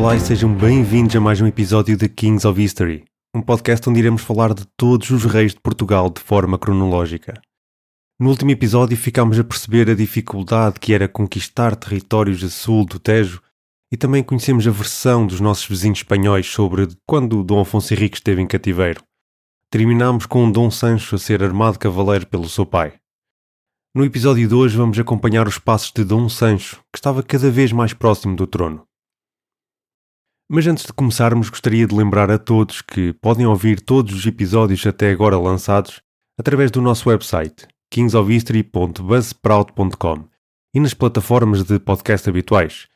Olá e sejam bem-vindos a mais um episódio de Kings of History, um podcast onde iremos falar de todos os reis de Portugal de forma cronológica. No último episódio ficámos a perceber a dificuldade que era conquistar territórios a sul do Tejo e também conhecemos a versão dos nossos vizinhos espanhóis sobre quando Dom Afonso Henriques esteve em cativeiro. Terminámos com Dom Sancho a ser armado cavaleiro pelo seu pai. No episódio de hoje vamos acompanhar os passos de Dom Sancho, que estava cada vez mais próximo do trono. Mas antes de começarmos, gostaria de lembrar a todos que podem ouvir todos os episódios até agora lançados através do nosso website, kingsofhistory.buzzsprout.com, e nas plataformas de podcast habituais.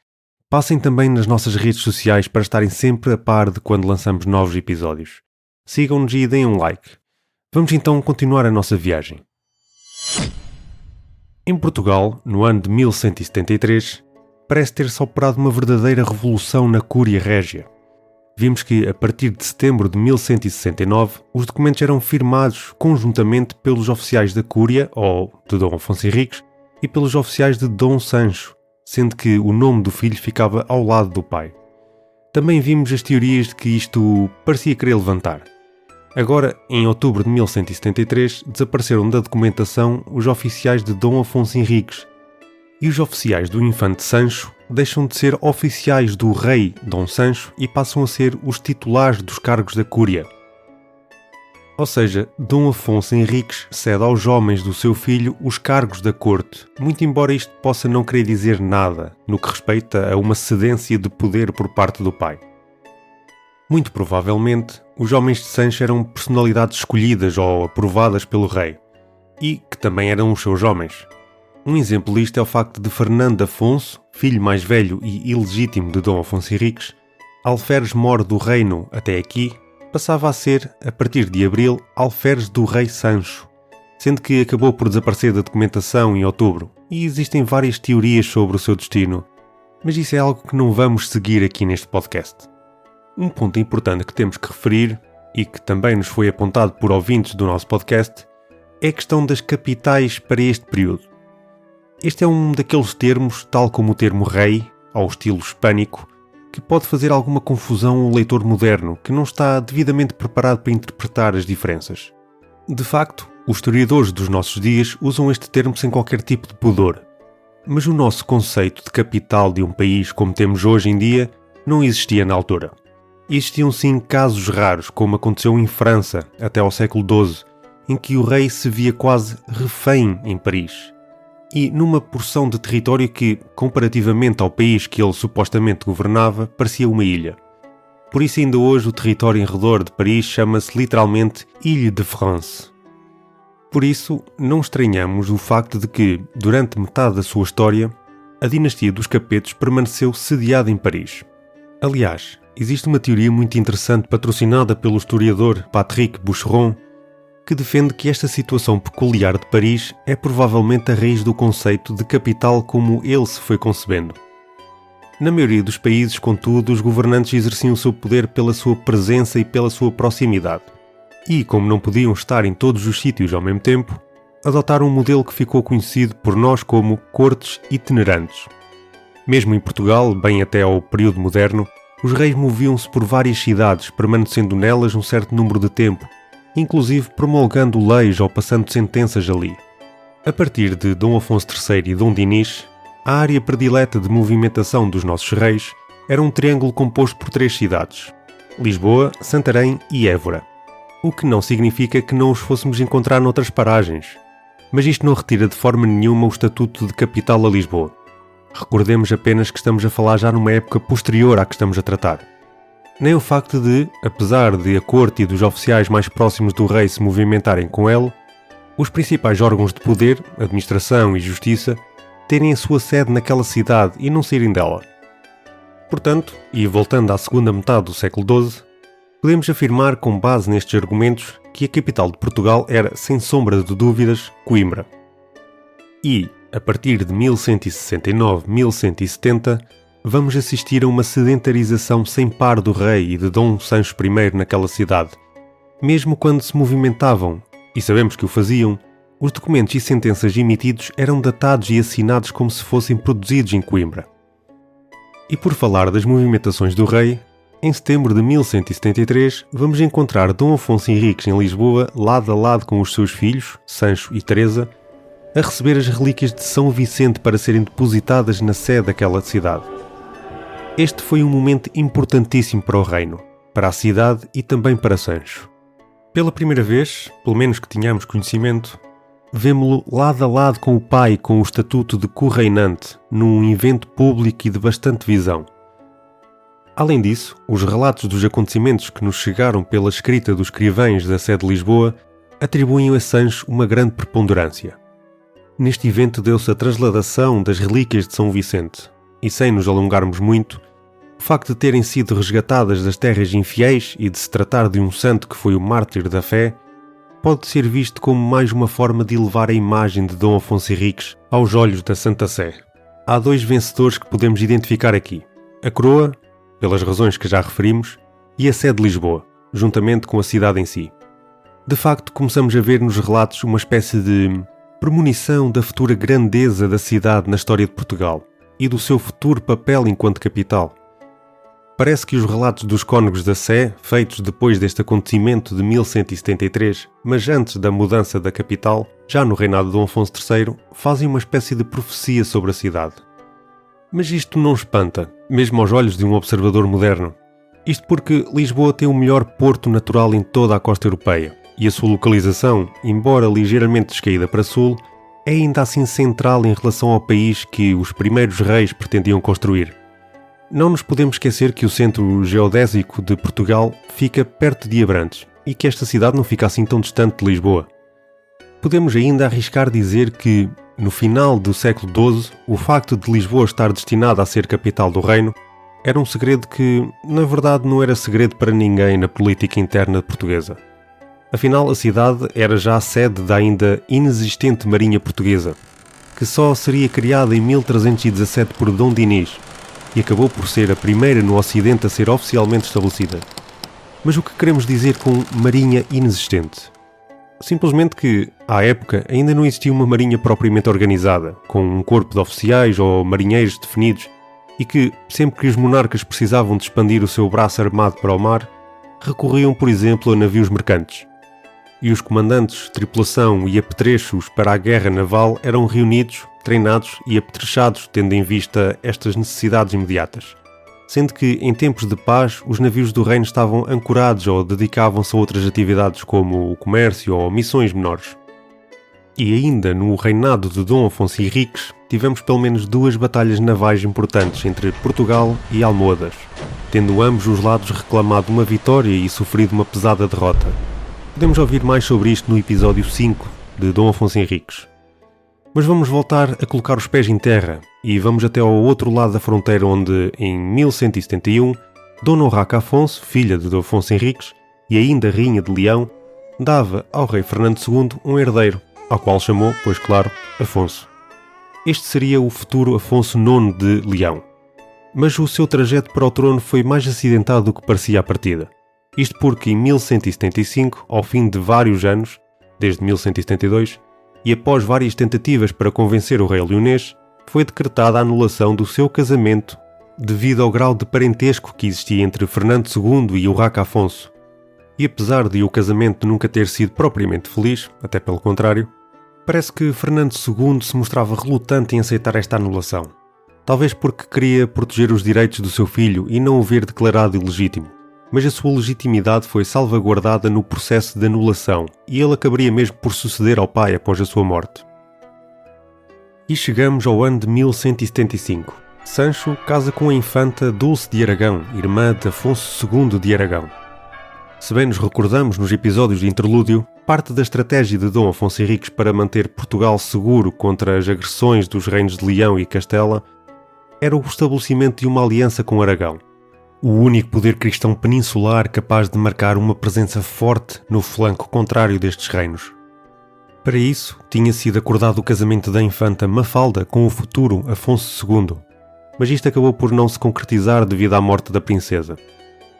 Passem também nas nossas redes sociais para estarem sempre a par de quando lançamos novos episódios. Sigam-nos e deem um like. Vamos então continuar a nossa viagem. Em Portugal, no ano de 1173, parece ter-se operado uma verdadeira revolução na Cúria Régia. Vimos que, a partir de setembro de 1169, os documentos eram firmados conjuntamente pelos oficiais da Cúria, ou de Dom Afonso Henriques, e pelos oficiais de Dom Sancho, sendo que o nome do filho ficava ao lado do pai. Também vimos as teorias de que isto parecia querer levantar. Agora, em outubro de 1173, desapareceram da documentação os oficiais de Dom Afonso Henriques, e os oficiais do infante Sancho deixam de ser oficiais do rei Dom Sancho e passam a ser os titulares dos cargos da Cúria. Ou seja, Dom Afonso Henriques cede aos homens do seu filho os cargos da corte, muito embora isto possa não querer dizer nada no que respeita a uma cedência de poder por parte do pai. Muito provavelmente, os homens de Sancho eram personalidades escolhidas ou aprovadas pelo rei, e que também eram os seus homens. Um exemplo disto é o facto de Fernando Afonso, filho mais velho e ilegítimo de Dom Afonso Henriques, alferes mor do reino até aqui, passava a ser, a partir de abril, alferes do rei Sancho, sendo que acabou por desaparecer da documentação em outubro, e existem várias teorias sobre o seu destino, mas isso é algo que não vamos seguir aqui neste podcast. Um ponto importante que temos que referir, e que também nos foi apontado por ouvintes do nosso podcast, é a questão das capitais para este período. Este é um daqueles termos, tal como o termo rei, ao estilo hispânico, que pode fazer alguma confusão ao leitor moderno, que não está devidamente preparado para interpretar as diferenças. De facto, os historiadores dos nossos dias usam este termo sem qualquer tipo de pudor. Mas o nosso conceito de capital de um país como temos hoje em dia não existia na altura. Existiam sim casos raros, como aconteceu em França até ao século XII, em que o rei se via quase refém em Paris, e numa porção de território que, comparativamente ao país que ele supostamente governava, parecia uma ilha. Por isso ainda hoje o território em redor de Paris chama-se literalmente Île-de-France. Por isso, não estranhamos o facto de que, durante metade da sua história, a dinastia dos Capetos permaneceu sediada em Paris. Aliás, existe uma teoria muito interessante patrocinada pelo historiador Patrick Boucheron, que defende que esta situação peculiar de Paris é provavelmente a raiz do conceito de capital como ele se foi concebendo. Na maioria dos países, contudo, os governantes exerciam o seu poder pela sua presença e pela sua proximidade. E, como não podiam estar em todos os sítios ao mesmo tempo, adotaram um modelo que ficou conhecido por nós como cortes itinerantes. Mesmo em Portugal, bem até ao período moderno, os reis moviam-se por várias cidades, permanecendo nelas um certo número de tempo, inclusive promulgando leis ou passando sentenças ali. A partir de Dom Afonso III e Dom Dinis, a área predileta de movimentação dos nossos reis era um triângulo composto por 3 cidades: Lisboa, Santarém e Évora. O que não significa que não os fôssemos encontrar noutras paragens, mas isto não retira de forma nenhuma o estatuto de capital a Lisboa. Recordemos apenas que estamos a falar já numa época posterior à que estamos a tratar. Nem o facto de, apesar de a corte e dos oficiais mais próximos do rei se movimentarem com ele, os principais órgãos de poder, administração e justiça, terem a sua sede naquela cidade e não saírem dela. Portanto, e voltando à segunda metade do século XII, podemos afirmar com base nestes argumentos que a capital de Portugal era, sem sombra de dúvidas, Coimbra. E, a partir de 1169-1170, vamos assistir a uma sedentarização sem par do rei e de Dom Sancho I naquela cidade. Mesmo quando se movimentavam, e sabemos que o faziam, os documentos e sentenças emitidos eram datados e assinados como se fossem produzidos em Coimbra. E por falar das movimentações do rei, em setembro de 1173 vamos encontrar Dom Afonso Henriques em Lisboa, lado a lado com os seus filhos, Sancho e Teresa, a receber as relíquias de São Vicente para serem depositadas na sede daquela cidade. Este foi um momento importantíssimo para o reino, para a cidade e também para Sancho. Pela primeira vez, pelo menos que tenhamos conhecimento, vemo-lo lado a lado com o pai com o estatuto de co-reinante, num evento público e de bastante visão. Além disso, os relatos dos acontecimentos que nos chegaram pela escrita dos escrivães da sede de Lisboa atribuem a Sancho uma grande preponderância. Neste evento deu-se a transladação das relíquias de São Vicente, e sem nos alongarmos muito, o facto de terem sido resgatadas das terras infiéis e de se tratar de um santo que foi o mártir da fé, pode ser visto como mais uma forma de elevar a imagem de Dom Afonso Henriques aos olhos da Santa Sé. Há dois vencedores que podemos identificar aqui: a coroa, pelas razões que já referimos, e a sé de Lisboa, juntamente com a cidade em si. De facto, começamos a ver nos relatos uma espécie de premonição da futura grandeza da cidade na história de Portugal e do seu futuro papel enquanto capital. Parece que os relatos dos cônegos da Sé, feitos depois deste acontecimento de 1173, mas antes da mudança da capital, já no reinado de Dom Afonso III, fazem uma espécie de profecia sobre a cidade. Mas isto não espanta, mesmo aos olhos de um observador moderno. Isto porque Lisboa tem o melhor porto natural em toda a costa europeia, e a sua localização, embora ligeiramente descaída para sul, é ainda assim central em relação ao país que os primeiros reis pretendiam construir. Não nos podemos esquecer que o centro geodésico de Portugal fica perto de Abrantes e que esta cidade não fica assim tão distante de Lisboa. Podemos ainda arriscar dizer que, no final do século XII, o facto de Lisboa estar destinada a ser capital do reino era um segredo que, na verdade, não era segredo para ninguém na política interna portuguesa. Afinal, a cidade era já a sede da ainda inexistente Marinha Portuguesa, que só seria criada em 1317 por Dom Dinis, e acabou por ser a primeira no Ocidente a ser oficialmente estabelecida. Mas o que queremos dizer com marinha inexistente? Simplesmente que, à época, ainda não existia uma marinha propriamente organizada, com um corpo de oficiais ou marinheiros definidos, e que, sempre que os monarcas precisavam de expandir o seu braço armado para o mar, recorriam, por exemplo, a navios mercantes. E os comandantes, tripulação e apetrechos para a guerra naval eram reunidos, treinados e apetrechados, tendo em vista estas necessidades imediatas. Sendo que, em tempos de paz, os navios do reino estavam ancorados ou dedicavam-se a outras atividades como o comércio ou missões menores. E ainda no reinado de Dom Afonso Henriques, tivemos pelo menos 2 batalhas navais importantes entre Portugal e Almohadas, tendo ambos os lados reclamado uma vitória e sofrido uma pesada derrota. Podemos ouvir mais sobre isto no episódio 5 de Dom Afonso Henriques. Mas vamos voltar a colocar os pés em terra e vamos até ao outro lado da fronteira onde, em 1171, Dona Urraca Afonso, filha de Dom Afonso Henriques e ainda rainha de Leão, dava ao rei Fernando II um herdeiro, ao qual chamou, pois claro, Afonso. Este seria o futuro Afonso IX de Leão. Mas o seu trajeto para o trono foi mais acidentado do que parecia à partida. Isto porque em 1175, ao fim de vários anos, desde 1172, e após várias tentativas para convencer o rei leonês, foi decretada a anulação do seu casamento devido ao grau de parentesco que existia entre Fernando II e Urraca Afonso. E apesar de o casamento nunca ter sido propriamente feliz, até pelo contrário, parece que Fernando II se mostrava relutante em aceitar esta anulação. Talvez porque queria proteger os direitos do seu filho e não o ver declarado ilegítimo. Mas a sua legitimidade foi salvaguardada no processo de anulação e ele acabaria mesmo por suceder ao pai após a sua morte. E chegamos ao ano de 1175. Sancho casa com a infanta Dulce de Aragão, irmã de Afonso II de Aragão. Se bem nos recordamos nos episódios de interlúdio, parte da estratégia de Dom Afonso Henriques para manter Portugal seguro contra as agressões dos reinos de Leão e Castela era o estabelecimento de uma aliança com Aragão, o único poder cristão peninsular capaz de marcar uma presença forte no flanco contrário destes reinos. Para isso, tinha sido acordado o casamento da infanta Mafalda com o futuro Afonso II, mas isto acabou por não se concretizar devido à morte da princesa.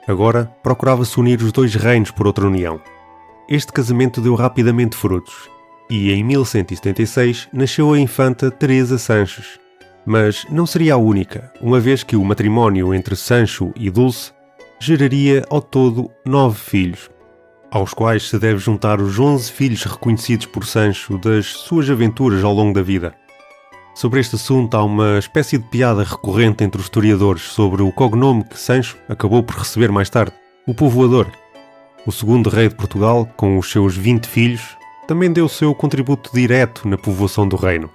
Agora, procurava-se unir os 2 reinos por outra união. Este casamento deu rapidamente frutos, e em 1176 nasceu a infanta Teresa Sanches. Mas não seria a única, uma vez que o matrimónio entre Sancho e Dulce geraria ao todo 9 filhos, aos quais se deve juntar os 11 filhos reconhecidos por Sancho das suas aventuras ao longo da vida. Sobre este assunto há uma espécie de piada recorrente entre os historiadores sobre o cognome que Sancho acabou por receber mais tarde, o Povoador. O segundo rei de Portugal, com os seus 20 filhos, também deu o seu contributo direto na povoação do reino,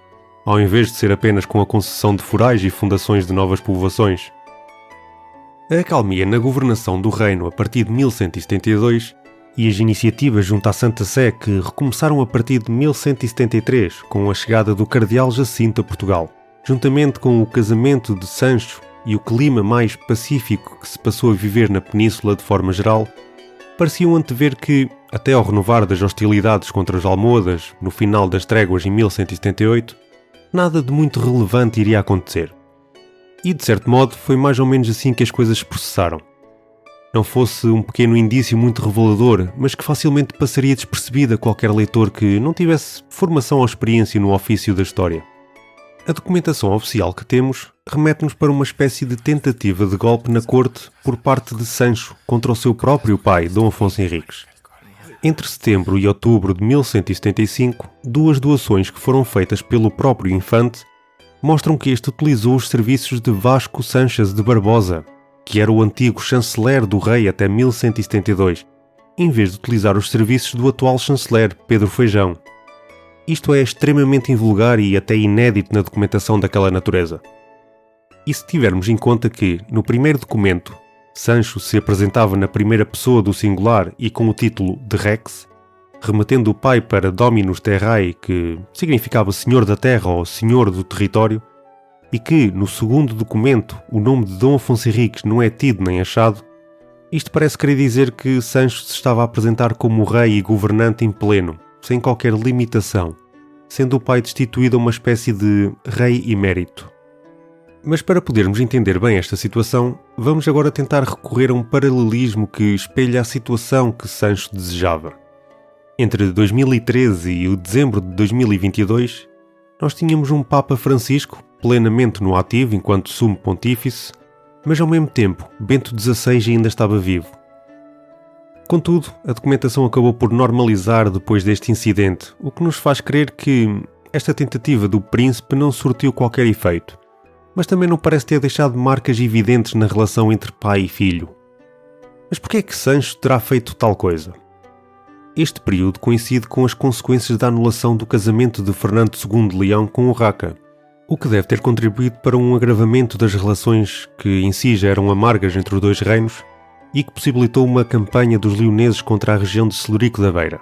ao invés de ser apenas com a concessão de forais e fundações de novas povoações. A acalmia na governação do reino a partir de 1172 e as iniciativas junto à Santa Sé que recomeçaram a partir de 1173 com a chegada do cardeal Jacinto a Portugal, juntamente com o casamento de Sancho e o clima mais pacífico que se passou a viver na península de forma geral, pareciam antever que, até ao renovar das hostilidades contra os almohadas no final das tréguas em 1178, nada de muito relevante iria acontecer. E, de certo modo, foi mais ou menos assim que as coisas se processaram. Não fosse um pequeno indício muito revelador, mas que facilmente passaria despercebido a qualquer leitor que não tivesse formação ou experiência no ofício da história. A documentação oficial que temos remete-nos para uma espécie de tentativa de golpe na corte por parte de Sancho contra o seu próprio pai, Dom Afonso Henriques. Entre setembro e outubro de 1175, duas doações que foram feitas pelo próprio infante mostram que este utilizou os serviços de Vasco Sanches de Barbosa, que era o antigo chanceler do rei até 1172, em vez de utilizar os serviços do atual chanceler, Pedro Feijão. Isto é extremamente invulgar e até inédito na documentação daquela natureza. E se tivermos em conta que, no primeiro documento, Sancho se apresentava na primeira pessoa do singular e com o título de Rex, remetendo o pai para Dominus Terrae, que significava Senhor da Terra ou Senhor do Território, e que, no segundo documento, o nome de Dom Afonso Henriques não é tido nem achado, isto parece querer dizer que Sancho se estava a apresentar como rei e governante em pleno, sem qualquer limitação, sendo o pai destituído a uma espécie de rei emérito. Mas para podermos entender bem esta situação, vamos agora tentar recorrer a um paralelismo que espelha a situação que Sancho desejava. Entre 2013 e o dezembro de 2022, nós tínhamos um Papa Francisco, plenamente no ativo enquanto sumo pontífice, mas ao mesmo tempo Bento XVI ainda estava vivo. Contudo, a documentação acabou por normalizar depois deste incidente, o que nos faz crer que esta tentativa do príncipe não surtiu qualquer efeito, mas também não parece ter deixado marcas evidentes na relação entre pai e filho. Mas por que é que Sancho terá feito tal coisa? Este período coincide com as consequências da anulação do casamento de Fernando II de Leão com Urraca, o que deve ter contribuído para um agravamento das relações que em si já eram amargas entre os dois reinos e que possibilitou uma campanha dos leoneses contra a região de Celurico da Beira.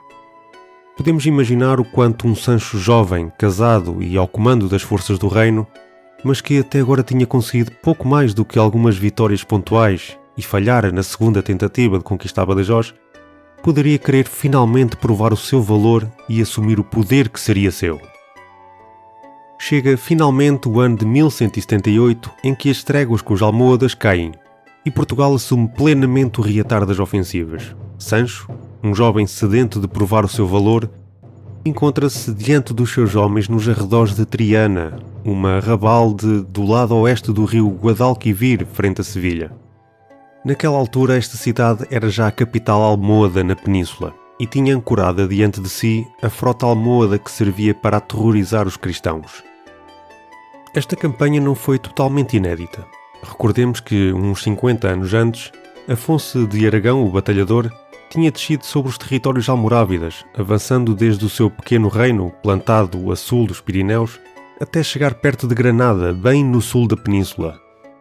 Podemos imaginar o quanto um Sancho jovem, casado e ao comando das forças do reino, mas que até agora tinha conseguido pouco mais do que algumas vitórias pontuais e falhara na segunda tentativa de conquistar Badajoz, poderia querer finalmente provar o seu valor e assumir o poder que seria seu. Chega finalmente o ano de 1178 em que as tréguas com os almohadas caem e Portugal assume plenamente o reatar das ofensivas. Sancho, um jovem sedento de provar o seu valor, encontra-se diante dos seus homens nos arredores de Triana, uma arrabalde do lado oeste do rio Guadalquivir, frente a Sevilha. Naquela altura esta cidade era já a capital almohada na península e tinha ancorada diante de si a frota almohada que servia para aterrorizar os cristãos. Esta campanha não foi totalmente inédita. Recordemos que, uns 50 anos antes, Afonso de Aragão, o batalhador, tinha descido sobre os territórios almorávidas, avançando desde o seu pequeno reino, plantado a sul dos Pirineus, até chegar perto de Granada, bem no sul da península.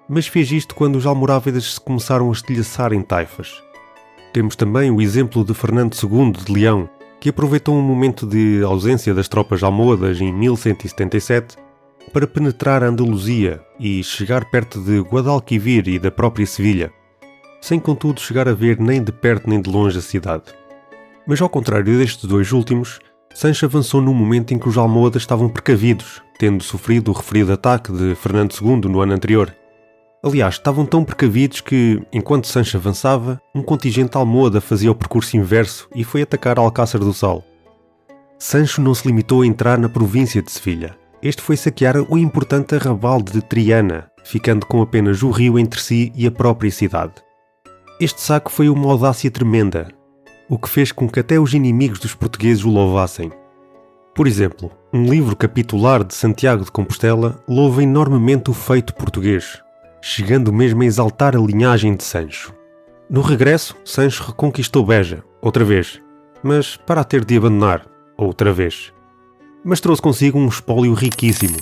Mas fez isto quando os almorávidas se começaram a estilhaçar em taifas. Temos também o exemplo de Fernando II de Leão, que aproveitou um momento de ausência das tropas almohadas em 1177 para penetrar a Andaluzia e chegar perto de Guadalquivir e da própria Sevilha, sem contudo chegar a ver nem de perto nem de longe a cidade. Mas ao contrário destes dois últimos, Sancho avançou num momento em que os almohadas estavam precavidos, tendo sofrido o referido ataque de Fernando II no ano anterior. Aliás, estavam tão precavidos que, enquanto Sancho avançava, um contingente almohada fazia o percurso inverso e foi atacar Alcácer do Sal. Sancho não se limitou a entrar na província de Sevilha. este foi saquear o importante arrabal de Triana, ficando com apenas o rio entre si e a própria cidade. Este saco foi uma audácia tremenda, o que fez com que até os inimigos dos portugueses o louvassem. Por exemplo, um livro capitular de Santiago de Compostela louva enormemente o feito português, chegando mesmo a exaltar a linhagem de Sancho. No regresso, Sancho reconquistou Beja, outra vez, mas para a ter de abandonar, outra vez. Mas trouxe consigo um espólio riquíssimo,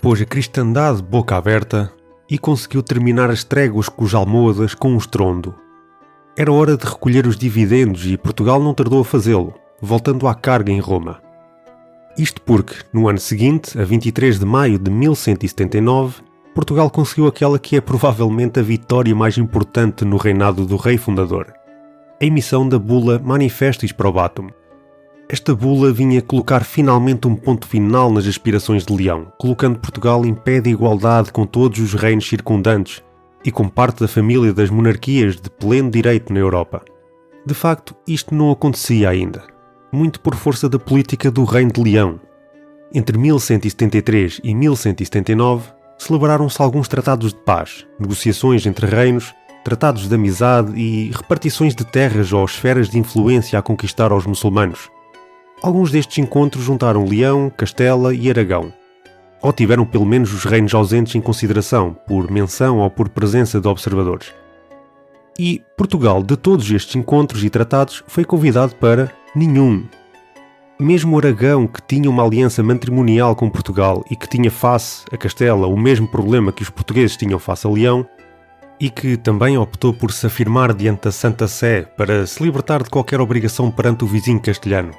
pôs a cristandade boca aberta e conseguiu terminar as tréguas com os almohadas com um estrondo. Era hora de recolher os dividendos e Portugal não tardou a fazê-lo, voltando à carga em Roma. Isto porque, no ano seguinte, a 23 de maio de 1179, Portugal conseguiu aquela que é provavelmente a vitória mais importante no reinado do rei fundador: a emissão da bula Manifestis Probatum. Esta bula vinha colocar finalmente um ponto final nas aspirações de Leão, colocando Portugal em pé de igualdade com todos os reinos circundantes e com parte da família das monarquias de pleno direito na Europa. De facto, isto não acontecia ainda, muito por força da política do Reino de Leão. Entre 1173 e 1179, celebraram-se alguns tratados de paz, negociações entre reinos, tratados de amizade e repartições de terras ou esferas de influência a conquistar aos muçulmanos. Alguns destes encontros juntaram Leão, Castela e Aragão, ou tiveram pelo menos os reinos ausentes em consideração, por menção ou por presença de observadores. E Portugal, de todos estes encontros e tratados, foi convidado para nenhum. Mesmo Aragão, que tinha uma aliança matrimonial com Portugal e que tinha face a Castela o mesmo problema que os portugueses tinham face a Leão, e que também optou por se afirmar diante da Santa Sé para se libertar de qualquer obrigação perante o vizinho castelhano,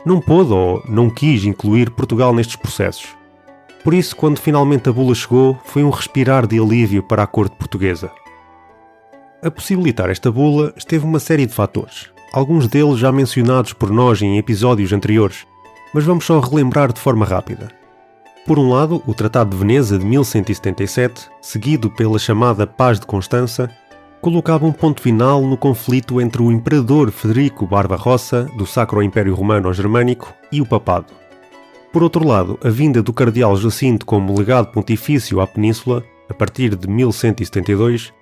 não pôde ou não quis incluir Portugal nestes processos. Por isso, quando finalmente a bula chegou, foi um respirar de alívio para a corte portuguesa. A possibilitar esta bula esteve uma série de fatores, alguns deles já mencionados por nós em episódios anteriores, mas vamos só relembrar de forma rápida. Por um lado, o Tratado de Veneza de 1177, seguido pela chamada Paz de Constança, colocava um ponto final no conflito entre o imperador Federico Barbarossa, do Sacro Império Romano Germânico, e o Papado. Por outro lado, a vinda do cardeal Jacinto como legado pontifício à Península, a partir de 1172,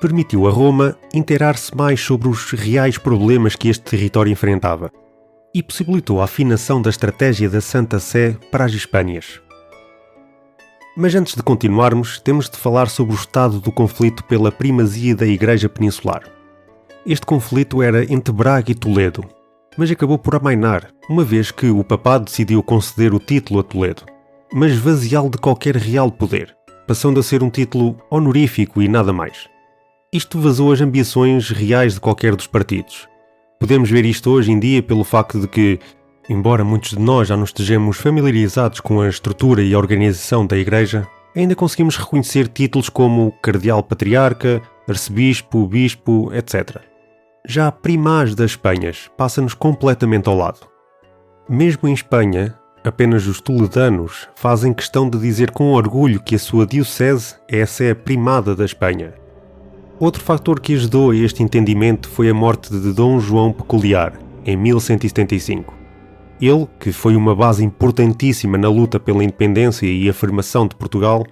permitiu a Roma inteirar-se mais sobre os reais problemas que este território enfrentava e possibilitou a afinação da estratégia da Santa Sé para as Hispânias. Mas antes de continuarmos, temos de falar sobre o estado do conflito pela primazia da Igreja Peninsular. Este conflito era entre Braga e Toledo, mas acabou por amainar, uma vez que o Papado decidiu conceder o título a Toledo, mas esvaziá-lo de qualquer real poder, passando a ser um título honorífico e nada mais. Isto vazou as ambições reais de qualquer dos partidos. Podemos ver isto hoje em dia pelo facto de que, embora muitos de nós já não estejamos familiarizados com a estrutura e a organização da Igreja, ainda conseguimos reconhecer títulos como Cardeal Patriarca, Arcebispo, Bispo, etc. Já a Primaz das Espanhas passa-nos completamente ao lado. Mesmo em Espanha, apenas os toledanos fazem questão de dizer com orgulho que a sua diocese é a Sé Primada da Espanha. Outro fator que ajudou a este entendimento foi a morte de Dom João Peculiar, em 1175. Ele, que foi uma base importantíssima na luta pela independência e afirmação de Portugal,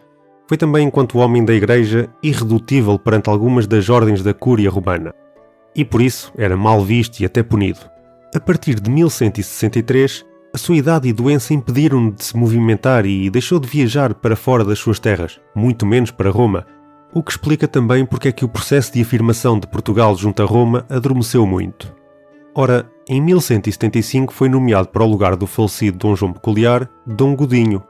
foi também, enquanto homem da Igreja, irredutível perante algumas das ordens da Cúria Romana, e por isso era mal visto e até punido. A partir de 1163, a sua idade e doença impediram-no de se movimentar e deixou de viajar para fora das suas terras, muito menos para Roma, o que explica também porque é que o processo de afirmação de Portugal junto a Roma adormeceu muito. Ora, em 1175 foi nomeado para o lugar do falecido Dom João Peculiar, Dom Godinho.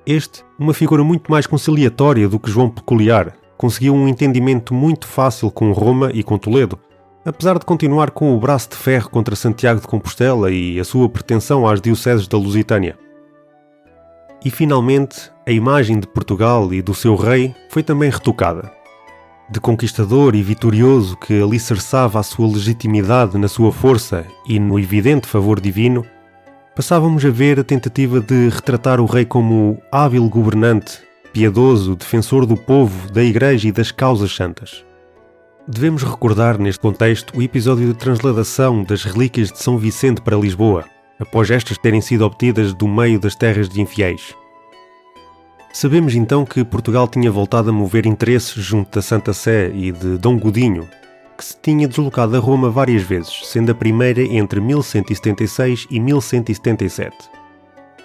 Este, uma figura muito mais conciliatória do que João Peculiar, conseguiu um entendimento muito fácil com Roma e com Toledo, apesar de continuar com o braço de ferro contra Santiago de Compostela e a sua pretensão às dioceses da Lusitânia. E finalmente, a imagem de Portugal e do seu rei foi também retocada. De conquistador e vitorioso que alicerçava a sua legitimidade na sua força e no evidente favor divino, passávamos a ver a tentativa de retratar o rei como hábil governante, piedoso, defensor do povo, da Igreja e das causas santas. Devemos recordar neste contexto o episódio de transladação das relíquias de São Vicente para Lisboa, após estas terem sido obtidas do meio das terras de infiéis. Sabemos então que Portugal tinha voltado a mover interesses junto da Santa Sé e de Dom Godinho, que se tinha deslocado a Roma várias vezes, sendo a primeira entre 1176 e 1177.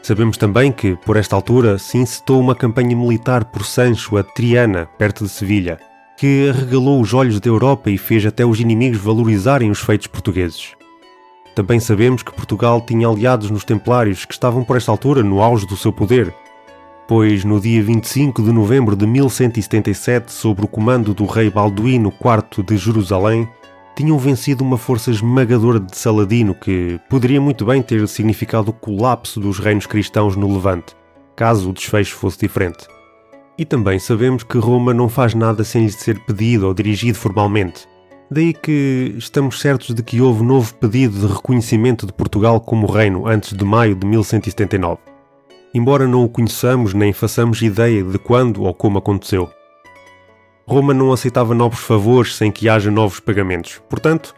Sabemos também que, por esta altura, se incitou uma campanha militar por Sancho a Triana, perto de Sevilha, que arregalou os olhos da Europa e fez até os inimigos valorizarem os feitos portugueses. Também sabemos que Portugal tinha aliados nos Templários que estavam por esta altura no auge do seu poder, pois no dia 25 de novembro de 1177, sob o comando do rei Balduíno IV de Jerusalém, tinham vencido uma força esmagadora de Saladino que poderia muito bem ter significado o colapso dos reinos cristãos no Levante, caso o desfecho fosse diferente. E também sabemos que Roma não faz nada sem lhe ser pedido ou dirigido formalmente. Daí que estamos certos de que houve novo pedido de reconhecimento de Portugal como reino antes de maio de 1179. Embora não o conheçamos nem façamos ideia de quando ou como aconteceu. Roma não aceitava novos favores sem que haja novos pagamentos. Portanto,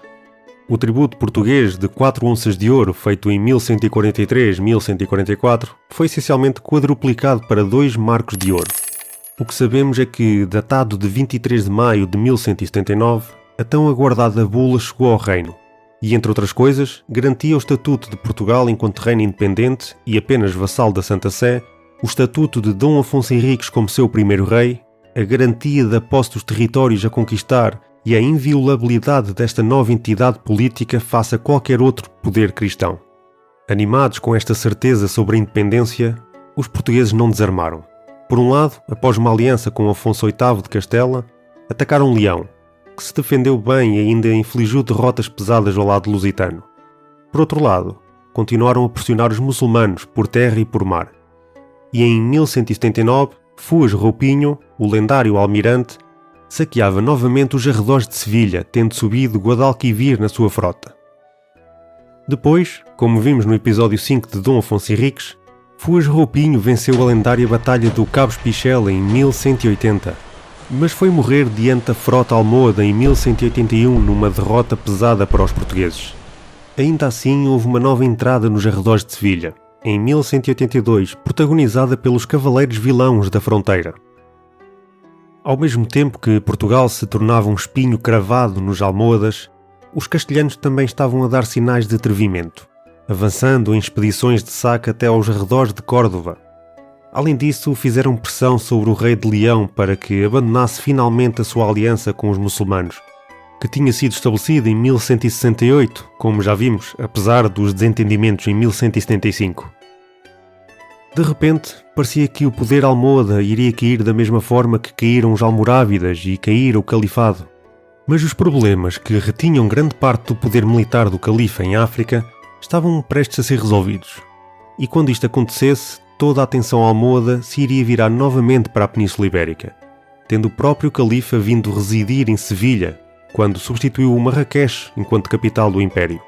o tributo português de 4 onças de ouro, feito em 1143-1144, foi essencialmente quadruplicado para 2 marcos de ouro. O que sabemos é que, datado de 23 de maio de 1179, a tão aguardada bula chegou ao reino. E, entre outras coisas, garantia o estatuto de Portugal enquanto reino independente e apenas vassalo da Santa Sé, o estatuto de Dom Afonso Henriques como seu primeiro rei, a garantia da posse dos territórios a conquistar e a inviolabilidade desta nova entidade política face a qualquer outro poder cristão. Animados com esta certeza sobre a independência, os portugueses não desarmaram. Por um lado, após uma aliança com Afonso VIII de Castela, atacaram Leão, que se defendeu bem e ainda infligiu derrotas pesadas ao lado lusitano. Por outro lado, continuaram a pressionar os muçulmanos por terra e por mar. E em 1179, Foz Roupinho, o lendário almirante, saqueava novamente os arredores de Sevilha, tendo subido Guadalquivir na sua frota. Depois, como vimos no episódio 5 de Dom Afonso Henriques, Foz Roupinho venceu a lendária Batalha do Cabo Espichel em 1180, mas foi morrer diante da frota almohade em 1181 numa derrota pesada para os portugueses. Ainda assim, houve uma nova entrada nos arredores de Sevilha, em 1182, protagonizada pelos Cavaleiros Vilãos da Fronteira. Ao mesmo tempo que Portugal se tornava um espinho cravado nos almohadas, os castelhanos também estavam a dar sinais de atrevimento, avançando em expedições de saque até aos arredores de Córdoba. Além disso, fizeram pressão sobre o rei de Leão para que abandonasse finalmente a sua aliança com os muçulmanos, que tinha sido estabelecida em 1168, como já vimos, apesar dos desentendimentos em 1175. De repente, parecia que o poder almohade iria cair da mesma forma que caíram os almorávidas e caíra o califado. Mas os problemas que retinham grande parte do poder militar do califa em África estavam prestes a ser resolvidos. E quando isto acontecesse, toda a atenção almohade se iria virar novamente para a Península Ibérica, tendo o próprio califa vindo residir em Sevilha, quando substituiu Marrakech enquanto capital do Império.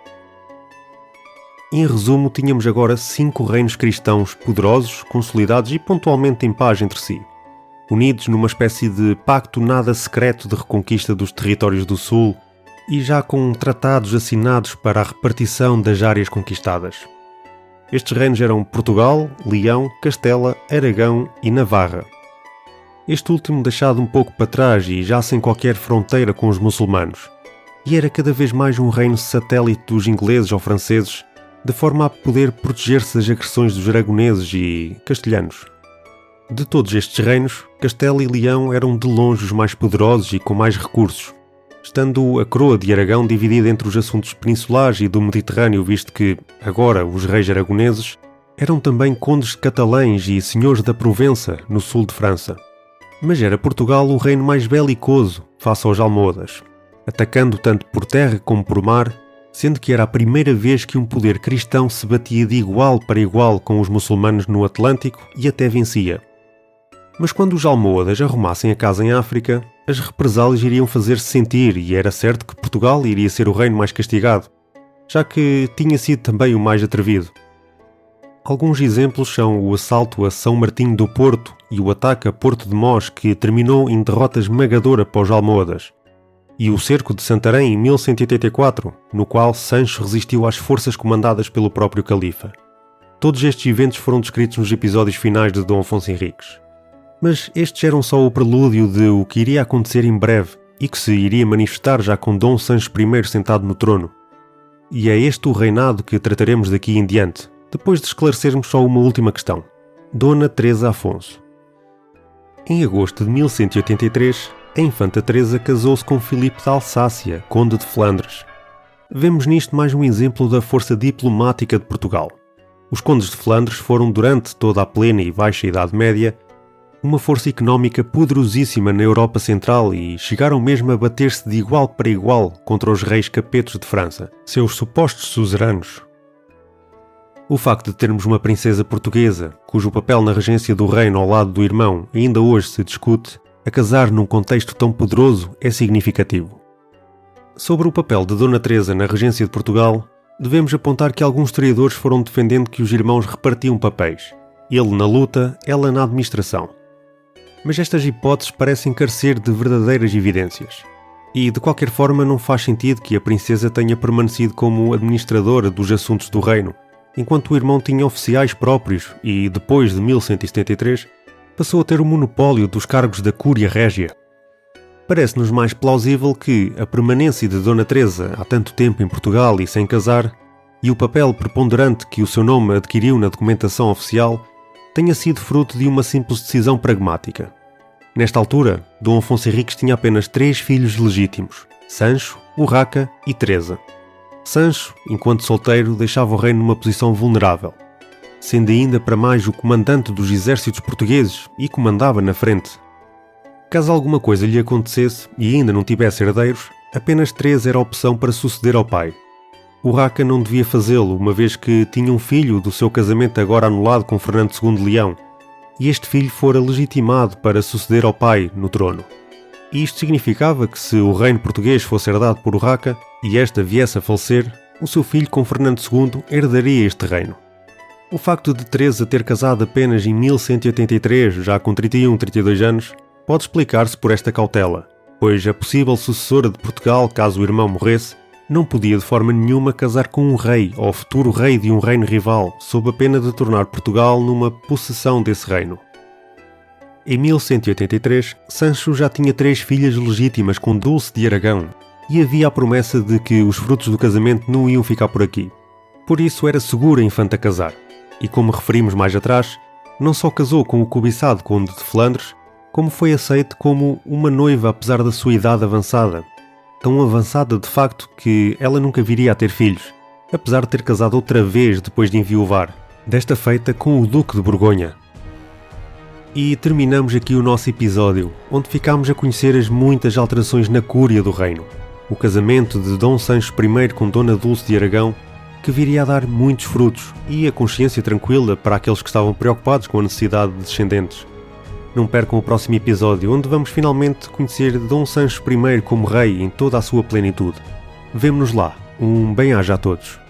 Em resumo, tínhamos agora 5 reinos cristãos poderosos, consolidados e pontualmente em paz entre si, unidos numa espécie de pacto nada secreto de reconquista dos territórios do Sul e já com tratados assinados para a repartição das áreas conquistadas. Estes reinos eram Portugal, Leão, Castela, Aragão e Navarra. Este último deixado um pouco para trás e já sem qualquer fronteira com os muçulmanos, e era cada vez mais um reino satélite dos ingleses ou franceses, de forma a poder proteger-se das agressões dos aragoneses e castelhanos. De todos estes reinos, Castela e Leão eram de longe os mais poderosos e com mais recursos, estando a coroa de Aragão dividida entre os assuntos peninsulares e do Mediterrâneo, visto que, agora, os reis aragoneses eram também condes catalães e senhores da Provença, no sul de França. Mas era Portugal o reino mais belicoso face aos almohadas, atacando tanto por terra como por mar, sendo que era a primeira vez que um poder cristão se batia de igual para igual com os muçulmanos no Atlântico e até vencia. Mas quando os almohadas arrumassem a casa em África, as represálias iriam fazer-se sentir e era certo que Portugal iria ser o reino mais castigado, já que tinha sido também o mais atrevido. Alguns exemplos são o assalto a São Martinho do Porto e o ataque a Porto de Mós, que terminou em derrota esmagadora para os almohadas, e o cerco de Santarém em 1184, no qual Sancho resistiu às forças comandadas pelo próprio califa. Todos estes eventos foram descritos nos episódios finais de Dom Afonso Henriques. Mas estes eram só o prelúdio de o que iria acontecer em breve e que se iria manifestar já com Dom Sancho I sentado no trono. E é este o reinado que trataremos daqui em diante, depois de esclarecermos só uma última questão. Dona Teresa Afonso. Em agosto de 1183, a infanta Teresa casou-se com Filipe de Alsácia, conde de Flandres. Vemos nisto mais um exemplo da força diplomática de Portugal. Os condes de Flandres foram, durante toda a plena e baixa Idade Média, uma força económica poderosíssima na Europa Central e chegaram mesmo a bater-se de igual para igual contra os reis capetos de França, seus supostos suzeranos. O facto de termos uma princesa portuguesa, cujo papel na regência do reino ao lado do irmão ainda hoje se discute, a casar num contexto tão poderoso é significativo. Sobre o papel de Dona Teresa na regência de Portugal, devemos apontar que alguns historiadores foram defendendo que os irmãos repartiam papéis, ele na luta, ela na administração. Mas estas hipóteses parecem carecer de verdadeiras evidências. E, de qualquer forma, não faz sentido que a princesa tenha permanecido como administradora dos assuntos do reino, enquanto o irmão tinha oficiais próprios e, depois de 1173, passou a ter o monopólio dos cargos da Cúria Régia. Parece-nos mais plausível que a permanência de Dona Teresa há tanto tempo em Portugal e sem casar, e o papel preponderante que o seu nome adquiriu na documentação oficial, tenha sido fruto de uma simples decisão pragmática. Nesta altura, Dom Afonso Henriques tinha apenas 3 filhos legítimos: Sancho, Urraca e Teresa. Sancho, enquanto solteiro, deixava o reino numa posição vulnerável, sendo ainda para mais o comandante dos exércitos portugueses e comandava na frente. Caso alguma coisa lhe acontecesse e ainda não tivesse herdeiros, apenas Teresa era a opção para suceder ao pai. Urraca não devia fazê-lo, uma vez que tinha um filho do seu casamento agora anulado com Fernando II de Leão, e este filho fora legitimado para suceder ao pai no trono. E isto significava que se o reino português fosse herdado por Urraca e esta viesse a falecer, o seu filho com Fernando II herdaria este reino. O facto de Teresa ter casado apenas em 1183, já com 31-32 anos, pode explicar-se por esta cautela, pois a possível sucessora de Portugal, caso o irmão morresse, não podia de forma nenhuma casar com um rei ou futuro rei de um reino rival, sob a pena de tornar Portugal numa possessão desse reino. Em 1183, Sancho já tinha 3 filhas legítimas com Dulce de Aragão, e havia a promessa de que os frutos do casamento não iam ficar por aqui. Por isso era seguro a infanta casar, e como referimos mais atrás, não só casou com o cobiçado conde de Flandres, como foi aceite como uma noiva apesar da sua idade avançada, tão avançada de facto que ela nunca viria a ter filhos, apesar de ter casado outra vez depois de enviuvar, desta feita com o Duque de Borgonha. E terminamos aqui o nosso episódio, onde ficámos a conhecer as muitas alterações na cúria do reino, o casamento de Dom Sancho I com Dona Dulce de Aragão, que viria a dar muitos frutos, e a consciência tranquila para aqueles que estavam preocupados com a necessidade de descendentes. Não percam o próximo episódio, onde vamos finalmente conhecer Dom Sancho I como rei em toda a sua plenitude. Vemo-nos lá. Um bem-aja a todos.